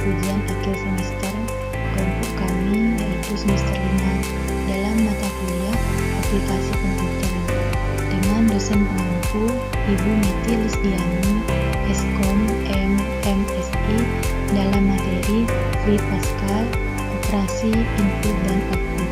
ujian akhir semester kelompok kami yaitu semester 5 dalam mata kuliah aplikasi komputer dengan dosen pengampu Ibu Meti Lisdiani, Eskom MSI dalam materi Free Pascal, operasi input dan output.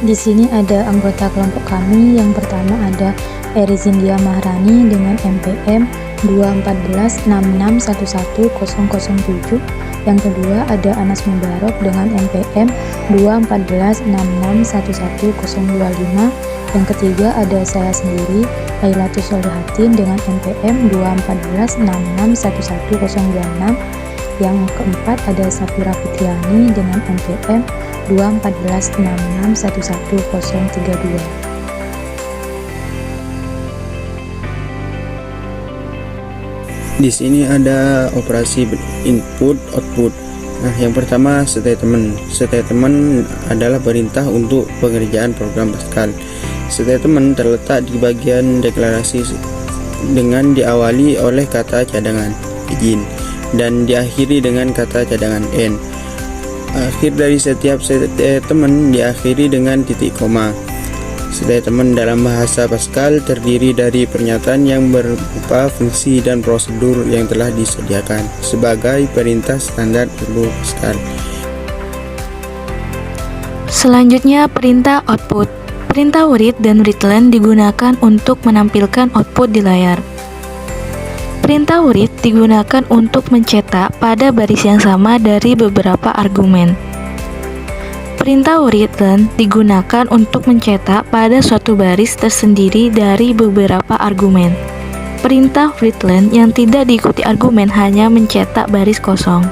Di sini ada anggota kelompok kami. Yang pertama ada Erizindia Mahrani dengan MPM 21466111007. Yang kedua ada Anas Mubarok dengan MPM 21466111025. Yang ketiga ada saya sendiri, Lailatus Solihatin dengan MPM 21466111026. Yang keempat ada Safira Fitriani dengan MPM 21466111032. Di sini ada operasi input output. Nah, yang pertama statement. Statement adalah perintah untuk pengerjaan program Pascal. Statement terletak di bagian deklarasi dengan diawali oleh kata cadangan izin dan diakhiri dengan kata cadangan end. Akhir dari setiap statement diakhiri dengan titik koma. Statement dalam bahasa Pascal terdiri dari pernyataan yang berupa fungsi dan prosedur yang telah disediakan sebagai perintah standar perlu Pascal. Selanjutnya perintah output. Perintah read dan readline digunakan untuk menampilkan output di layar. Perintah read digunakan untuk mencetak pada baris yang sama dari beberapa argumen. Perintah readline digunakan untuk mencetak pada suatu baris tersendiri dari beberapa argumen. Perintah readline yang tidak diikuti argumen hanya mencetak baris kosong.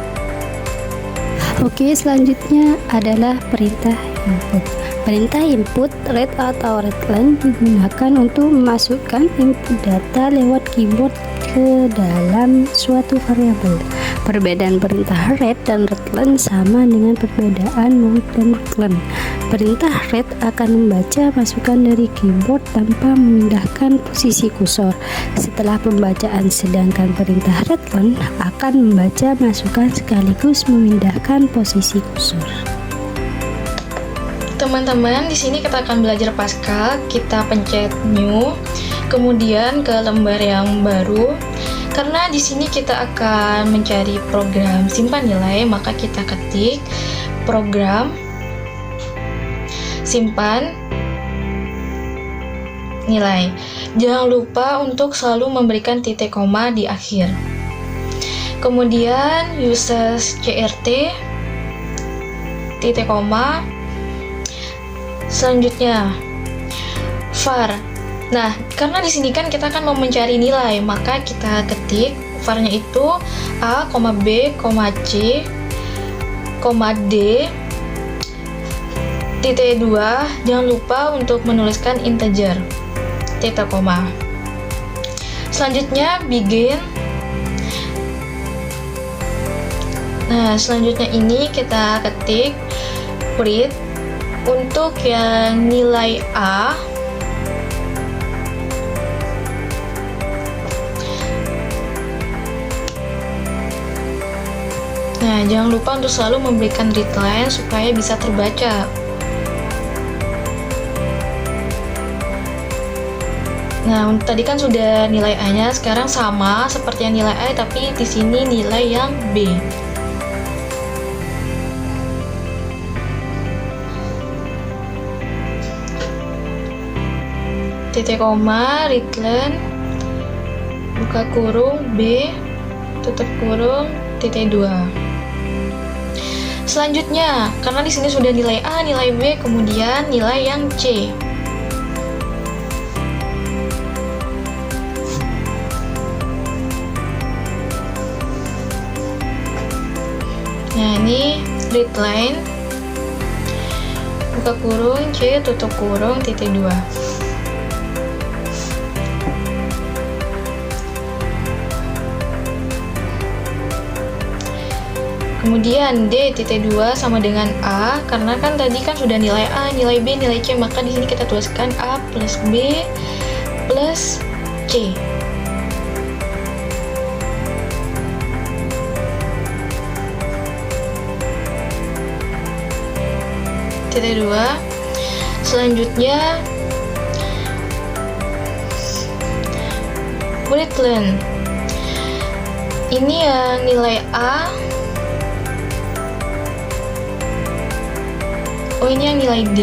Oke, selanjutnya adalah perintah input. Perintah input read atau readline digunakan untuk memasukkan input data lewat keyboard ke dalam suatu variabel. Perbedaan perintah read dan readline sama dengan perbedaan read dan readline. Perintah read akan membaca masukan dari keyboard tanpa memindahkan posisi kursor. Setelah pembacaan, sedangkan perintah readline akan membaca masukan sekaligus memindahkan posisi kursor. Teman-teman, di sini kita akan belajar Pascal. Kita pencet new, kemudian ke lembar yang baru. Karena di sini kita akan mencari program simpan nilai, maka kita ketik program simpan nilai. Jangan lupa untuk selalu memberikan titik koma di akhir. Kemudian uses crt titik koma. Selanjutnya var. Nah, karena di sini kan kita akan mau mencari nilai, maka kita ketik var-nya itu A, B, C, D, titik 2. Jangan lupa untuk menuliskan integer, titik koma. Selanjutnya begin. Nah, selanjutnya ini kita ketik print. Untuk yang nilai A, nah jangan lupa untuk selalu memberikan readline supaya bisa terbaca. Nah, tadi kan sudah nilai A-nya, sekarang sama seperti yang nilai A, tapi di sini nilai yang B. Titik koma, readline, buka kurung, B, tutup kurung, titik 2. Selanjutnya, karena di sini sudah nilai A, nilai B, kemudian nilai yang C. Nah, ini readline, buka kurung, C, tutup kurung, titik 2. Kemudian D.2 sama dengan A, karena kan tadi kan sudah nilai A, nilai B, nilai C, maka di sini kita tuliskan A plus B plus C. titik 2. Selanjutnya Wheatland. Ini yang nilai A. Oh, ini yang nilai D.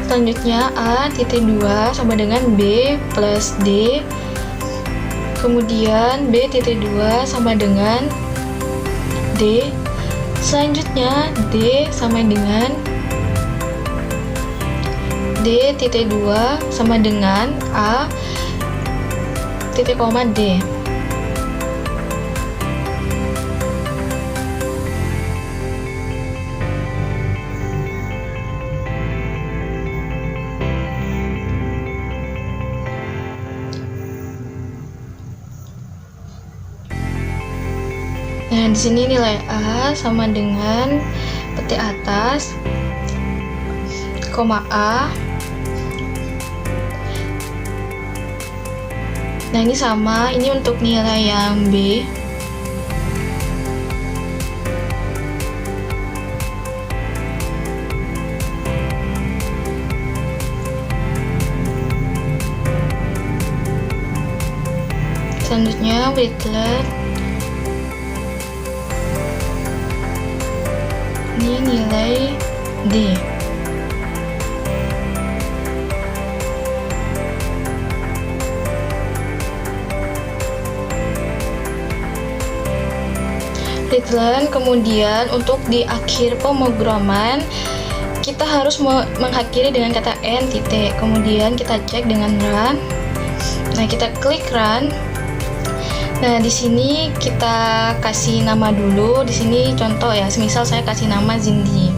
Selanjutnya A titik 2 sama dengan B plus D. Kemudian B titik 2 sama dengan D. Selanjutnya D sama dengan D titik 2 sama dengan A titik koma D. Nah, di sini nilai A sama dengan petik atas, koma A. Nah, ini sama, ini untuk nilai yang B. Selanjutnya Wheatland. Ini nilai D. Wheatland. Kemudian untuk di akhir pemrograman kita harus mengakhiri dengan kata n titik. Kemudian kita cek dengan run. Nah, kita klik run. Nah, di sini kita kasih nama dulu. Di sini contoh ya, semisal saya kasih nama Zindi.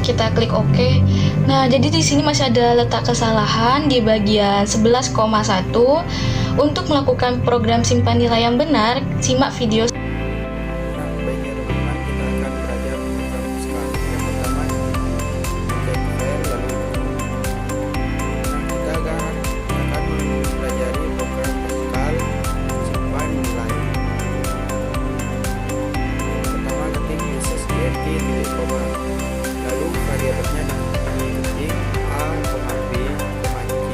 Kita klik OK. Nah, jadi di sini masih ada letak kesalahan di bagian 11,1. Untuk melakukan program simpan nilai yang benar, simak video. Nah, baiknya teman-teman, kita akan belajar program Pascal. Yang pertama, cek file, lalu kita akan mempelajari program Pascal simpan nilai. Pertama, ketik SSGRT titik koma, lalu variabelnya diketik A, B, C,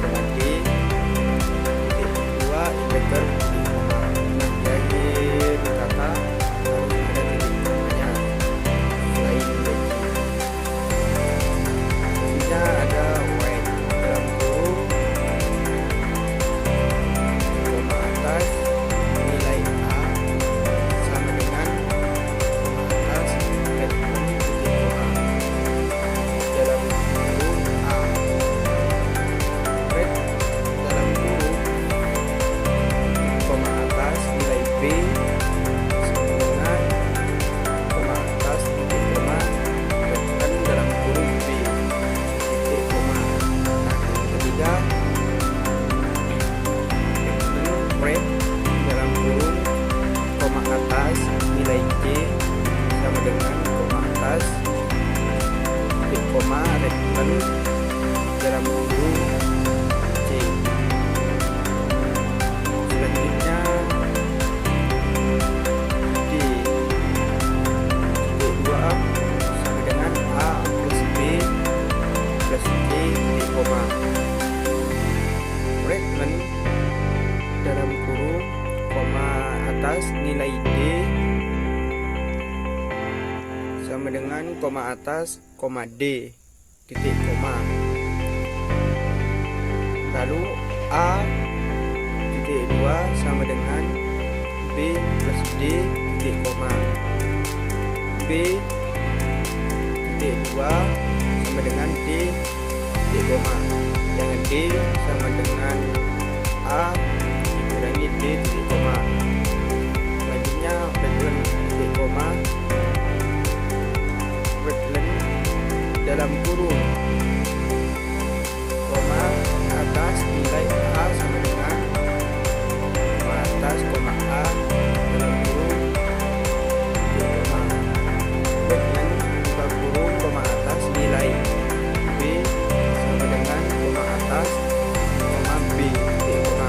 dan D, titik 2 integer titik koma. Nah, jadi ditata harus ada titik komanya selain bagi. Selanjutnya ada white dalam kurung koma atas nilai A sama dengan koma atas titik koma dalam kurung A. Red dalam kurung koma atas nilai B sama dengan koma atas titik koma dan dalam kurung B titik koma. Nah, yang ketiga red dalam kurung koma atas nilai C sama dengan koma atas titik koma rectangle dalam kurung C. Selanjutnya D titik 2 sama dengan A plus B plus C titik koma. Rectangle dalam kurung koma atas nilai D sama dengan koma atas koma D titik koma. Lalu A titik 2 sama dengan B plus D titik koma. B titik 2 sama dengan D titik koma. Dengan D sama dengan A dikurangi D titik koma. Selanjutnya Wheatland titik koma. Wheatland dalam kurung koma atas nilai A sama dengan koma atas koma A dalam kurung titik koma. Wheatland buka kurung koma atas nilai B sama dengan koma atas koma B titik koma.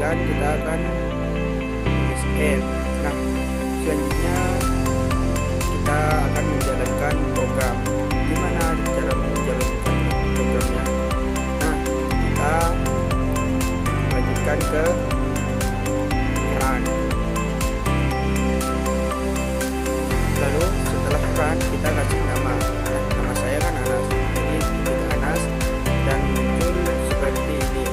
selesaikan, kita akan tulis F. Nah, selanjutnya kita akan menjalankan program. Gimana cara menjalankan programnya? Nah, kita lanjutkan ke run. Lalu setelah run kita kasih nama. Nah, nama saya kan Anas, jadi ketik Anas dan muncul seperti ini.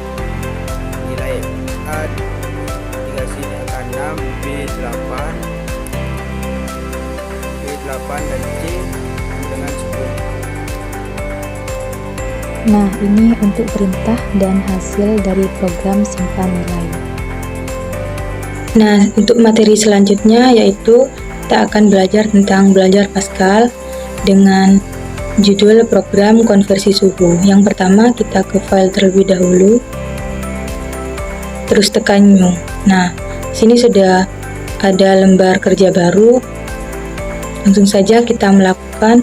Nilai A dikasih di angka 6, B8 dan C dengan 10. Nah, ini untuk perintah dan hasil dari program simpan nilai. Nah, untuk materi selanjutnya yaitu kita akan belajar tentang belajar Pascal dengan judul program konversi suhu. Yang pertama kita ke file terlebih dahulu, terus tekan new. Nah, sini sudah ada lembar kerja baru. Langsung saja kita melakukan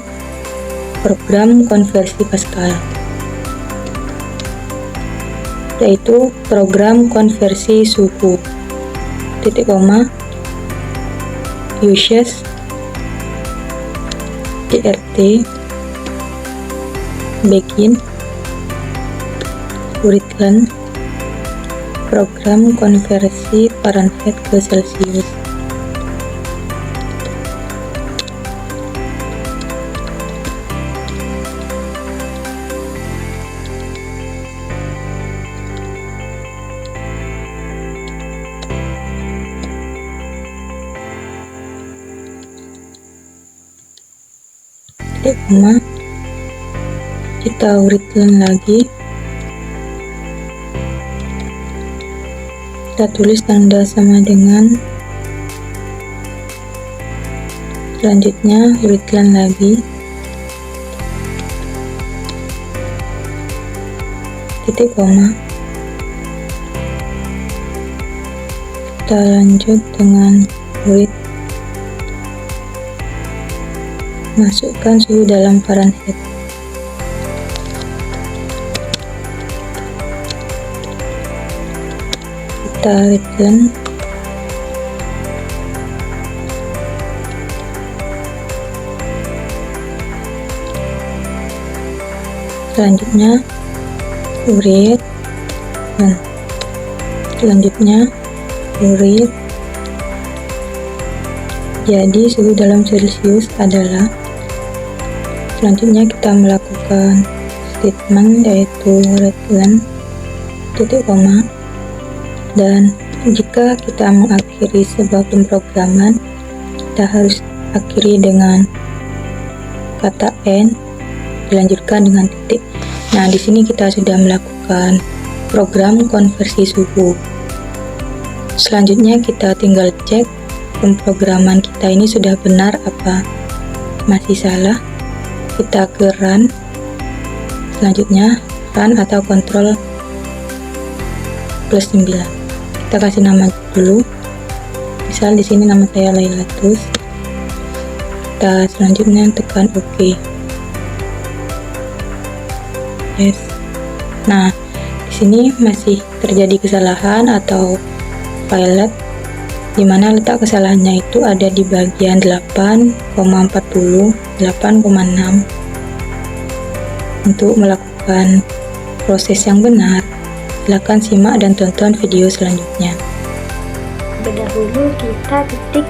program konversi Pascal, yaitu program konversi suhu. Titik koma, uses, trt, begin, Rutland, program konversi Fahrenheit ke Celsius. Titik koma, kita Rutland lagi, kita tulis tanda sama dengan, selanjutnya Rutland lagi, titik koma, kita lanjut dengan Rit, masukkan suhu dalam Fahrenheit. Kita return, selanjutnya urit, dan selanjutnya urit. Jadi suhu dalam Celsius adalah, selanjutnya kita melakukan statement yaitu return, titik koma, dan jika kita mengakhiri sebuah pemrograman kita harus akhiri dengan kata N, dilanjutkan dengan titik. Nah, di sini kita sudah melakukan program konversi suhu. Selanjutnya kita tinggal cek pemrograman kita ini sudah benar apa masih salah. Kita ke run, selanjutnya run atau kontrol plus 9. Kita kasih nama dulu, misal di sini nama saya Lailatus. Kita selanjutnya tekan OK. Yes. Nah, di sini masih terjadi kesalahan atau violet, di mana letak kesalahannya itu ada di bagian 8,40, 8,6. Untuk melakukan proses yang benar, silakan simak dan tonton video selanjutnya. Dahulu kita ketik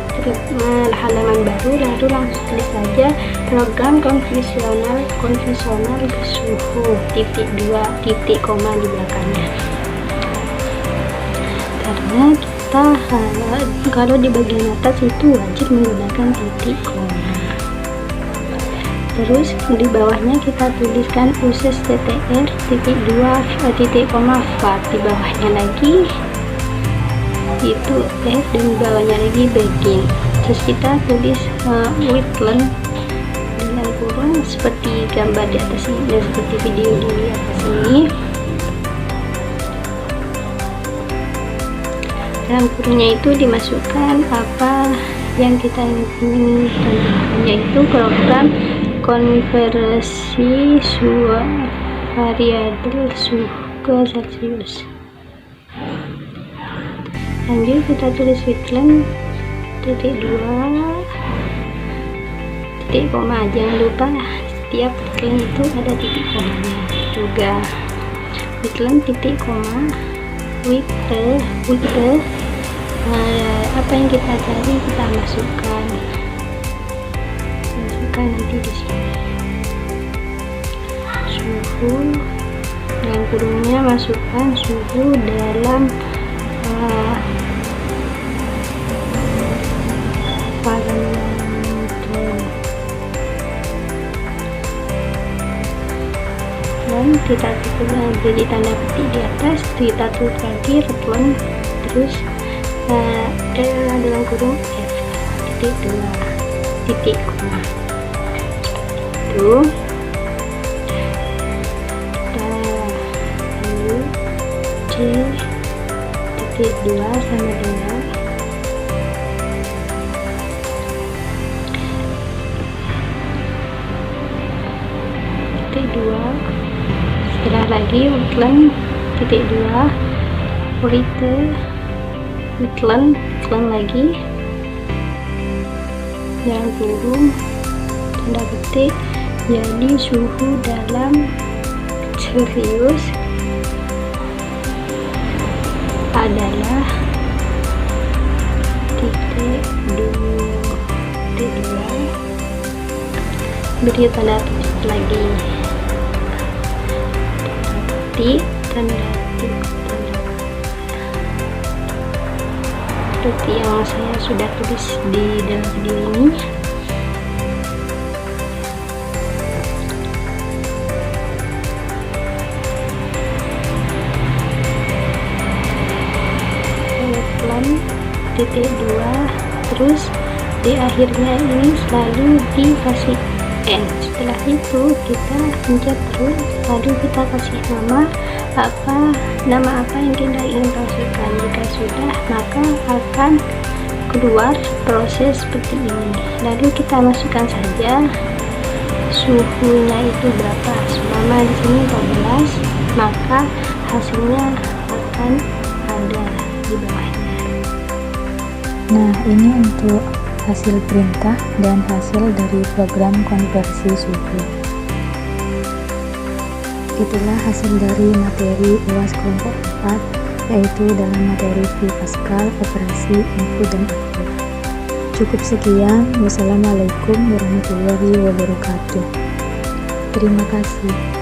halaman baru, lalu langsung tulis saja program konvensional suhu, titik 2, titik koma di belakangnya. Karena kita kalau di bagian atas itu wajib menggunakan titik koma. Terus di bawahnya kita tuliskan uses ttr titik 2 titik koma var, di bawahnya lagi itu F dan di bawahnya lagi begin. Terus kita tulis Rutland dengan kurung seperti gambar di atas ini dan seperti video di atas ini. Dalam kurungnya itu dimasukkan apa yang kita ingin, yaitu program konversi suhu variabel suhu ke Celsius. Lanjut kita tulis Witland titik 2 titik koma. Jangan lupa setiap Witland itu ada titik komanya juga. Witland titik koma Witland. Apa yang kita cari kita masukkan nanti di sini. Suhu dalam kurungnya masukkan suhu dalam Fahrenheit, dan kita beri tanda petik di atas, kita tulis lagi Rutland, terus dalam kurung F titik 2 titik koma itu. Lalu C titik 2 sama dengan titik 2. Setelah lagi Witland titik 2 Witland lagi yang kurung tanda petik, jadi suhu dalam Celcius adalah titik 2 beri tanda petik lagi, tanda petik seperti yang saya sudah tulis di dalam video ini. Titik 2, terus di akhirnya ini selalu dikasih N. Setelah itu kita pencet terus, lalu kita kasih nama apa yang kita ingin masukkan. Jika sudah, maka akan keluar proses seperti ini. Lalu kita masukkan saja suhunya itu berapa. Selama di sini 14, maka hasilnya akan ada di bawahnya. Nah, ini untuk hasil perintah dan hasil dari program konversi suhu. Itulah hasil dari materi UAS kelompok 4, yaitu dalam materi V Pascal, operasi input dan output. Cukup sekian. Wassalamualaikum warahmatullahi wabarakatuh. Terima kasih.